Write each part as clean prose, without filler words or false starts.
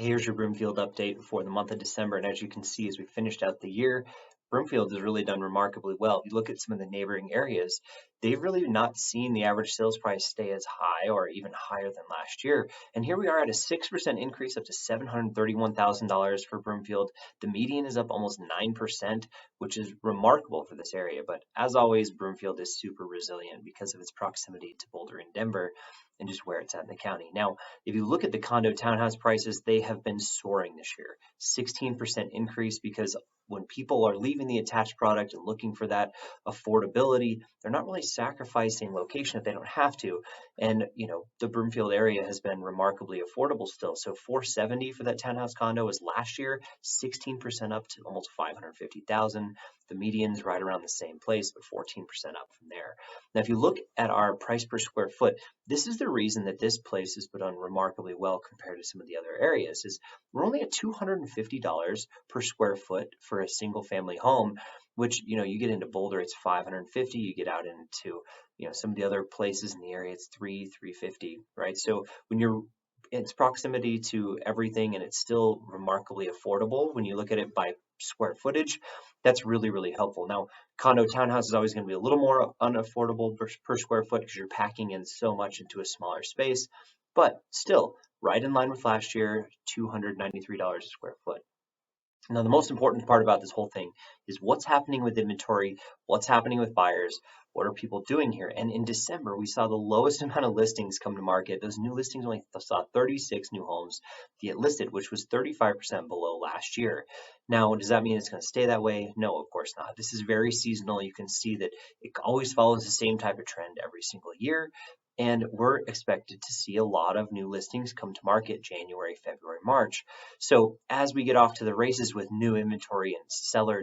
Here's your Broomfield update for the month of December. And as you can see, as we finished out the year, Broomfield has really done remarkably well. If you look at some of the neighboring areas, they've really not seen the average sales price stay as high or even higher than last year. And here we are at a 6% increase up to $731,000 for Broomfield. The median is up almost 9%, which is remarkable for this area. But as always, Broomfield is super resilient because of its proximity to Boulder and Denver and just where it's at in the county. Now, if you look at the condo townhouse prices, they have been soaring this year. 16% increase because when people are leaving the attached product and looking for that affordability, they're not really sacrificing location if they don't have to. And the Broomfield area has been remarkably affordable still. So $470 for that townhouse condo was last year, 16% up to almost $550,000. The median's right around the same place, but 14% up from there. Now, if you look at our price per square foot, this is the reason that this place has done remarkably well compared to some of the other areas. Is we're only at $250 per square foot for a single family home, which you get into Boulder, it's $550. You get out into some of the other places in the area, it's $350, right? So when it's proximity to everything and it's still remarkably affordable when you look at it by square footage, that's really, really helpful. Now, condo townhouse is always going to be a little more unaffordable per square foot because you're packing in so much into a smaller space, but still right in line with last year, $293 a square foot. Now, the most important part about this whole thing is what's happening with inventory, what's happening with buyers, what are people doing here? And in December, we saw the lowest amount of listings come to market. Those new listings only saw 36 new homes get listed, which was 35% below last year. Now, does that mean it's going to stay that way? No, of course not. This is very seasonal. You can see that it always follows the same type of trend every single year. And we're expected to see a lot of new listings come to market January, February, March. So as we get off to the races with new inventory and seller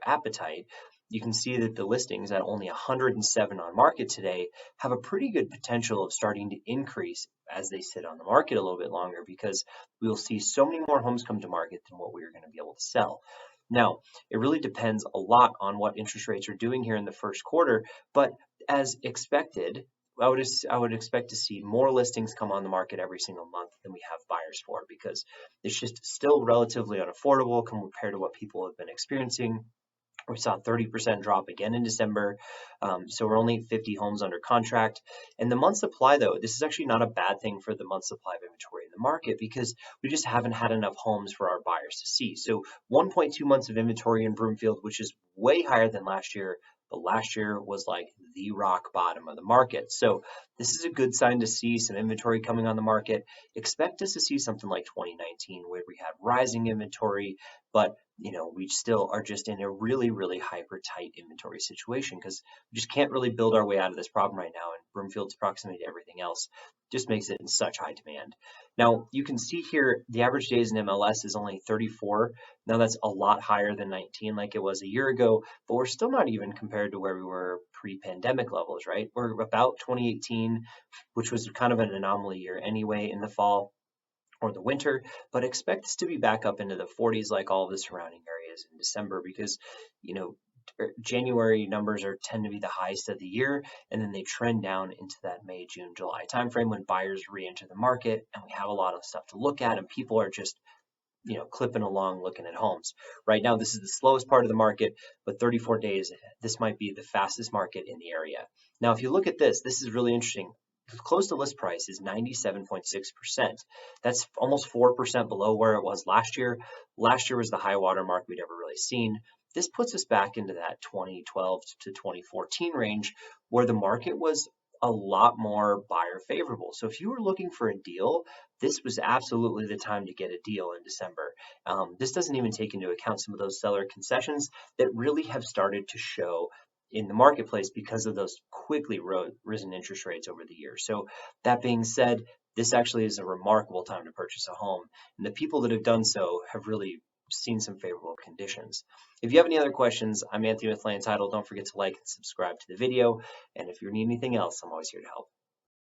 appetite, you can see that the listings at only 107 on market today have a pretty good potential of starting to increase as they sit on the market a little bit longer, because we will see so many more homes come to market than what we are going to be able to sell. Now, it really depends a lot on what interest rates are doing here in the first quarter, but as expected, I would expect to see more listings come on the market every single month than we have buyers for, because it's just still relatively unaffordable compared to what people have been experiencing. We saw a 30% drop again in December. So we're only 50 homes under contract. And the month supply, though, this is actually not a bad thing for the month supply of inventory in the market, because we just haven't had enough homes for our buyers to see. So 1.2 months of inventory in Broomfield, which is way higher than last year. But last year was like the rock bottom of the market. So this is a good sign to see some inventory coming on the market. Expect us to see something like 2019 where we have rising inventory, but we still are just in a really, really hyper tight inventory situation, because we just can't really build our way out of this problem right now. And Broomfield's proximity to everything else just makes it in such high demand. Now, you can see here the average days in MLS is only 34. Now, that's a lot higher than 19 like it was a year ago, but we're still not even compared to where we were pre-pandemic levels, right? We're about 2018, which was kind of an anomaly year anyway in the fall or the winter, but expect this to be back up into the 40s like all of the surrounding areas in December, because January numbers tend to be the highest of the year, and then they trend down into that May, June, July timeframe when buyers re-enter the market and we have a lot of stuff to look at and people are just clipping along looking at homes. Right now, this is the slowest part of the market, but 34 days, this might be the fastest market in the area. Now, if you look at this is really interesting. Close to list price is 97.6%. That's almost 4% below where it was last year. Last year was the high water mark we'd ever really seen. This puts us back into that 2012 to 2014 range where the market was a lot more buyer favorable. So if you were looking for a deal, this was absolutely the time to get a deal in December. This doesn't even take into account some of those seller concessions that really have started to show in the marketplace because of those quickly risen interest rates over the years. So that being said, this actually is a remarkable time to purchase a home. And the people that have done so have really seen some favorable conditions. If you have any other questions, I'm Anthony with Land Title. Don't forget to like and subscribe to the video. And if you need anything else, I'm always here to help.